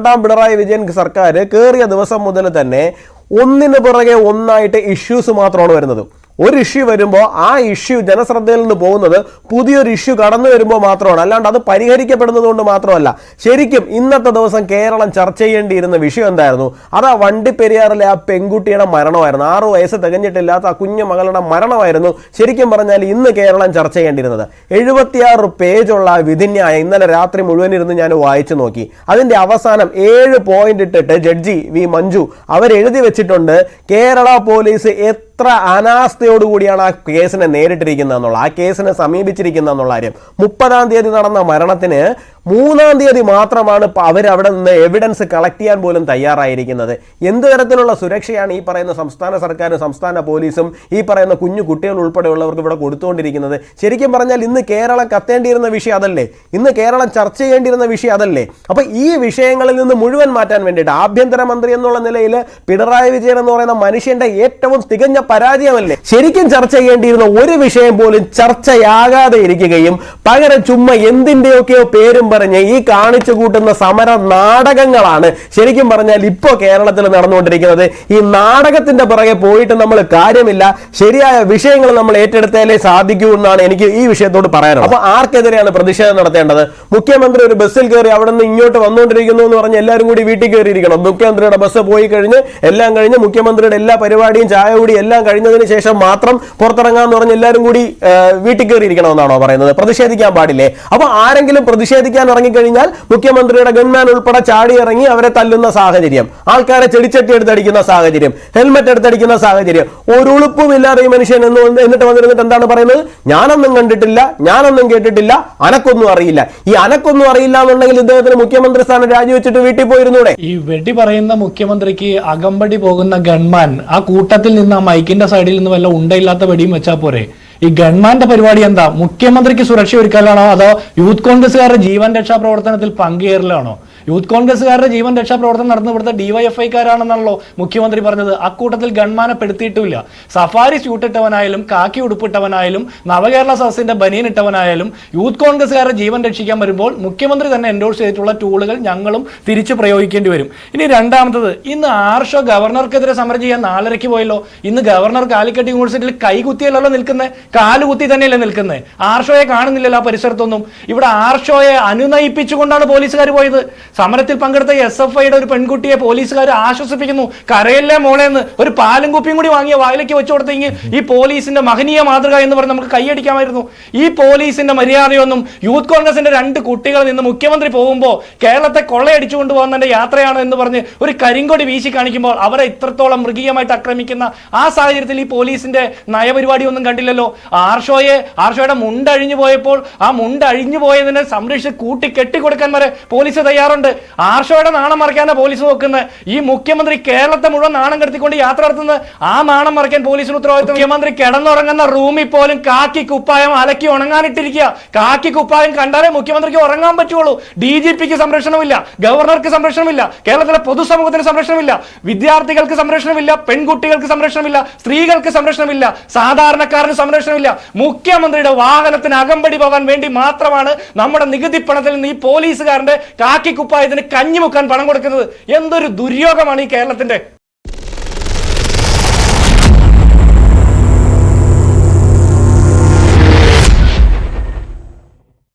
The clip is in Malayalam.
രണ്ടാം പിണറായി വിജയൻ സർക്കാർ കയറിയ ദിവസം മുതൽ തന്നെ ഒന്നിനു പുറകെ ഒന്നായിട്ട് ഇഷ്യൂസ് മാത്രമാണ് വരുന്നത്. ഒരു ഇഷ്യൂ വരുമ്പോൾ ആ ഇഷ്യൂ ജനശ്രദ്ധയിൽ നിന്ന് പോകുന്നത് പുതിയൊരു ഇഷ്യൂ കടന്നു വരുമ്പോൾ മാത്രമാണ്, അല്ലാണ്ട് അത് പരിഹരിക്കപ്പെടുന്നത് കൊണ്ട് മാത്രമല്ല. ശരിക്കും ഇന്നത്തെ ദിവസം കേരളം ചർച്ച ചെയ്യേണ്ടിയിരുന്ന വിഷയം എന്തായിരുന്നു? അത് ആ വണ്ടിപ്പെരിയാറിലെ ആ പെൺകുട്ടിയുടെ മരണമായിരുന്നു. 6 വയസ്സ് തികഞ്ഞിട്ടില്ലാത്ത ആ കുഞ്ഞു മകളുടെ മരണമായിരുന്നു ശരിക്കും പറഞ്ഞാൽ ഇന്ന് കേരളം ചർച്ച ചെയ്യേണ്ടിയിരുന്നത്. 76 പേജുള്ള വിധിന്യായം ഇന്നലെ രാത്രി മുഴുവൻ ഇരുന്ന് ഞാൻ വായിച്ചു നോക്കി. അതിന്റെ അവസാനം 7 പോയിന്റ് ഇട്ടിട്ട് ജഡ്ജി വി മഞ്ജു അവരെഴുതി വെച്ചിട്ടുണ്ട് കേരള പോലീസ് എത്ര അനാസ്ഥയോടുകൂടിയാണ് ആ കേസിനെ നേരിട്ടിരിക്കുന്നത് എന്നുള്ള, ആ കേസിനെ സമീപിച്ചിരിക്കുന്നത് എന്നുള്ള കാര്യം. 30-ാം തീയതി നടന്ന മരണത്തിന് 3-ാം തീയതി മാത്രമാണ് അവരവിടെ നിന്ന് എവിഡൻസ് കളക്ട് ചെയ്യാൻ പോലും തയ്യാറായിരിക്കുന്നത്. എന്ത് തരത്തിലുള്ള സുരക്ഷയാണ് ഈ പറയുന്ന സംസ്ഥാന സർക്കാരും സംസ്ഥാന പോലീസും ഈ പറയുന്ന കുഞ്ഞു കുട്ടികൾ ഉൾപ്പെടെയുള്ളവർക്ക് ഇവിടെ കൊടുത്തുകൊണ്ടിരിക്കുന്നത്? ശരിക്കും പറഞ്ഞാൽ ഇന്ന് കേരളം കത്തേണ്ടിയിരുന്ന വിഷയം അതല്ലേ? ഇന്ന് കേരളം ചർച്ച ചെയ്യേണ്ടിയിരുന്ന വിഷയം അതല്ലേ? അപ്പൊ ഈ വിഷയങ്ങളിൽ നിന്ന് മുഴുവൻ മാറ്റാൻ വേണ്ടിയിട്ട് ആഭ്യന്തരമന്ത്രി എന്നുള്ള നിലയിൽ പിണറായി വിജയൻ എന്ന് പറയുന്ന മനുഷ്യന്റെ ഏറ്റവും തികഞ്ഞ പരാജയമല്ലേ? ശരിക്കും ചർച്ച ചെയ്യേണ്ടിയിരുന്ന ഒരു വിഷയം പോലും ചർച്ചയാകാതെ ഇരിക്കുകയും പകരം ചുമ്മാ എന്തിന്റെയൊക്കെയോ പേരും പറഞ്ഞ് ഈ കാണിച്ചു കൂട്ടുന്ന സമര നാടകങ്ങളാണ് ശരിക്കും പറഞ്ഞാൽ ഇപ്പോ കേരളത്തിൽ നടന്നുകൊണ്ടിരിക്കുന്നത്. ഈ നാടകത്തിന്റെ പുറകെ പോയിട്ട് നമ്മൾ കാര്യമില്ല, ശരിയായ വിഷയങ്ങൾ നമ്മൾ ഏറ്റെടുത്താലേ സാധിക്കൂ എന്നാണ് എനിക്ക് ഈ വിഷയത്തോട് പറയാനുള്ളത്. അപ്പൊ ആർക്കെതിരെയാണ് പ്രതിഷേധം നടത്തേണ്ടത്? മുഖ്യമന്ത്രി ഒരു ബസ്സിൽ കയറി അവിടെ നിന്ന് ഇങ്ങോട്ട് വന്നുകൊണ്ടിരിക്കുന്നു എന്ന് പറഞ്ഞ് എല്ലാവരും കൂടി വീട്ടിൽ കയറിയിരിക്കണം. മുഖ്യമന്ത്രിയുടെ ബസ് പോയി കഴിഞ്ഞ് എല്ലാം കഴിഞ്ഞ് മുഖ്യമന്ത്രിയുടെ എല്ലാ പരിപാടിയും ചായ കൂടി എല്ലാം കഴിഞ്ഞതിന് ശേഷം മാത്രം പുറത്തിറങ്ങാന്ന് പറഞ്ഞ് എല്ലാവരും കൂടി വീട്ടിൽ കയറിയിരിക്കണമെന്നാണോ പറയുന്നത്? പ്രതിഷേധിക്കാൻ പാടില്ലേ? അപ്പൊ ആരെങ്കിലും പ്രതിഷേധിക്കാൻ ഇറങ്ങിക്കഴിഞ്ഞാൽ മുഖ്യമന്ത്രിയുടെ ഗൺമാൻ ഉൾപ്പെടെ ചാടി ഇറങ്ങി അവരെ തല്ലുന്ന സാഹചര്യം, ആൾക്കാരെ ചെടിച്ചട്ടി എടുത്തടിക്കുന്ന സാഹചര്യം, ഹെൽമെറ്റ് എടുത്തടിക്കുന്ന സാഹചര്യം, ഒരു ഉളുപ്പുമില്ലാതെ ഈ മനുഷ്യൻ എന്നിട്ട് വന്നിരുന്നിട്ട് എന്താണ് പറയുന്നത്? ഞാനൊന്നും കണ്ടിട്ടില്ല, ഞാനൊന്നും കേട്ടിട്ടില്ല, അനക്കൊന്നും അറിയില്ല. ഈ അനക്കൊന്നും അറിയില്ല എന്നുണ്ടെങ്കിൽ ഇദ്ദേഹത്തിന് മുഖ്യമന്ത്രി സ്ഥാനം രാജിവെച്ചിട്ട് വീട്ടിൽ പോയിരുന്നൂടെ? ഈ വെടി പറയുന്ന മുഖ്യമന്ത്രിക്ക് അകമ്പടി പോകുന്ന ഗൺമാൻ ആ കൂട്ടത്തിൽ നിന്ന് ആ മൈക്കിന്റെ സൈഡിൽ നിന്ന് വല്ല ഉണ്ടയില്ലാത്ത വെടിയും വെച്ചാൽ പോരെ? ഈ ഗവൺമെന്റിന്റെ പരിപാടി എന്താ? മുഖ്യമന്ത്രിക്ക് സുരക്ഷ ഒരുക്കലാണോ അതോ യൂത്ത് കോൺഗ്രസുകാരുടെ ജീവൻ രക്ഷാ പ്രവർത്തനത്തിൽ പങ്കുചേരലാണോ? യൂത്ത് കോൺഗ്രസുകാരുടെ ജീവൻ രക്ഷാ പ്രവർത്തനം നടന്ന ഇവിടുത്തെ ഡിവൈഎഫ്ഐക്കാരാണെന്നാണല്ലോ മുഖ്യമന്ത്രി പറഞ്ഞത്. അക്കൂട്ടത്തിൽ ഗൺമാനെ പെടുത്തിയിട്ടില്ല. സഫാരി സ്യൂട്ട് ഇട്ടവനായാലും കാക്കി ഉടുപ്പിട്ടവനായാലും നവകേരള സദസ്സിന്റെ ബനിയൻ ഇട്ടവനായാലും യൂത്ത് കോൺഗ്രസുകാരുടെ ജീവൻ രക്ഷിക്കാൻ വരുമ്പോൾ മുഖ്യമന്ത്രി തന്നെ എൻഡോഴ്സ് ചെയ്തിട്ടുള്ള ടൂളുകൾ ഞങ്ങളും തിരിച്ചു പ്രയോഗിക്കേണ്ടി വരും. ഇനി രണ്ടാമത്തത്, ഇന്ന് ആർഷോ ഗവർണർക്കെതിരെ സമരം ചെയ്യാൻ 4:30 പോയല്ലോ. ഇന്ന് ഗവർണർ കാലിക്കറ്റ് യൂണിവേഴ്സിറ്റിയിൽ കൈകുത്തിയല്ലോ നിൽക്കുന്നത്, കാലുകുത്തി തന്നെയല്ലേ നിൽക്കുന്നത്. ആർഷോയെ കാണുന്നില്ലല്ലോ ആ പരിസരത്തൊന്നും. ഇവിടെ ആർഷോയെ അനുനയിപ്പിച്ചുകൊണ്ടാണ് പോലീസുകാർ പോയത്. സമരത്തിൽ പങ്കെടുത്ത SFIയുടെ ഒരു പെൺകുട്ടിയെ പോലീസുകാർ ആശ്വസിപ്പിക്കുന്നു. കരയല്ലേ മോളെ എന്ന് ഒരു പാലും കുപ്പിയും കൂടി വാങ്ങിയ വായിലേക്ക് വെച്ചു കൊടുത്തെങ്കിൽ ഈ പോലീസിന്റെ മഹനീയ മാതൃക എന്ന് പറഞ്ഞ് നമുക്ക് കൈയടിക്കാമായിരുന്നു. ഈ പോലീസിന്റെ മര്യാദയൊന്നും യൂത്ത് കോൺഗ്രസിന്റെ 2 കുട്ടികൾ നിന്ന് മുഖ്യമന്ത്രി പോകുമ്പോൾ കേരളത്തെ കൊള്ളയടിച്ചു കൊണ്ടുപോകുന്നതിന്റെ യാത്രയാണ് എന്ന് പറഞ്ഞ് ഒരു കരിങ്കൊടി വീശി കാണിക്കുമ്പോൾ അവരെ ഇത്രത്തോളം മൃഗീയമായിട്ട് ആക്രമിക്കുന്ന ആ സാഹചര്യത്തിൽ ഈ പോലീസിന്റെ നയപരിപാടി ഒന്നും കണ്ടില്ലല്ലോ. ആർഷോയുടെ മുണ്ടഴിഞ്ഞു പോയപ്പോൾ ആ മുണ്ടഴിഞ്ഞു പോയതിനെ സംരക്ഷിച്ച് കൂട്ടി കെട്ടിക്കൊടുക്കാൻ വരെ പോലീസ് തയ്യാറുണ്ട്. ആർഷോയുടെ നാണം മറയ്ക്കാനാണ് പോലീസ് നോക്കുന്നത്. ഈ മുഖ്യമന്ത്രി കേരളത്തെ മുഴുവൻ നാണം കെടുത്തിക്കൊണ്ട് യാത്ര നടത്തുന്നത്. ആ നാണം മറയ്ക്കാൻ പോലീസിന് ഉത്തരവാദിത്വം. മുഖ്യമന്ത്രി കിടന്നുറങ്ങുന്ന റൂമിൽ പോലും കാക്കി കുപ്പായം അലക്കി ഉണങ്ങാനിട്ടിരിക്കുക. കാക്കി കുപ്പായം കണ്ടാലേ മുഖ്യമന്ത്രിക്ക് ഉറങ്ങാൻ പറ്റുള്ളൂ. DGPക്ക് സംരക്ഷണമില്ല, ഗവർണർക്ക് സംരക്ഷണമില്ല, കേരളത്തിലെ പൊതുസമൂഹത്തിന് സംരക്ഷണമില്ല, വിദ്യാർത്ഥികൾക്ക് സംരക്ഷണമില്ല, പെൺകുട്ടികൾക്ക് സംരക്ഷണമില്ല, സ്ത്രീകൾക്ക് സംരക്ഷണമില്ല, സാധാരണക്കാരന് സംരക്ഷണമില്ല. മുഖ്യമന്ത്രിയുടെ വാഹനത്തിന് അകമ്പടി പോകാൻ വേണ്ടി മാത്രമാണ് നമ്മുടെ നികുതി പണത്തിൽ നിന്ന് ഈ പോലീസുകാരന്റെ കാക്കി കുപ്പായത്തിന് കഞ്ഞിമുക്കാൻ പണം കൊടുക്കുന്നത്. എന്തൊരു ദുര്യോഗമാണ് ഈ കേരളത്തിന്റെ.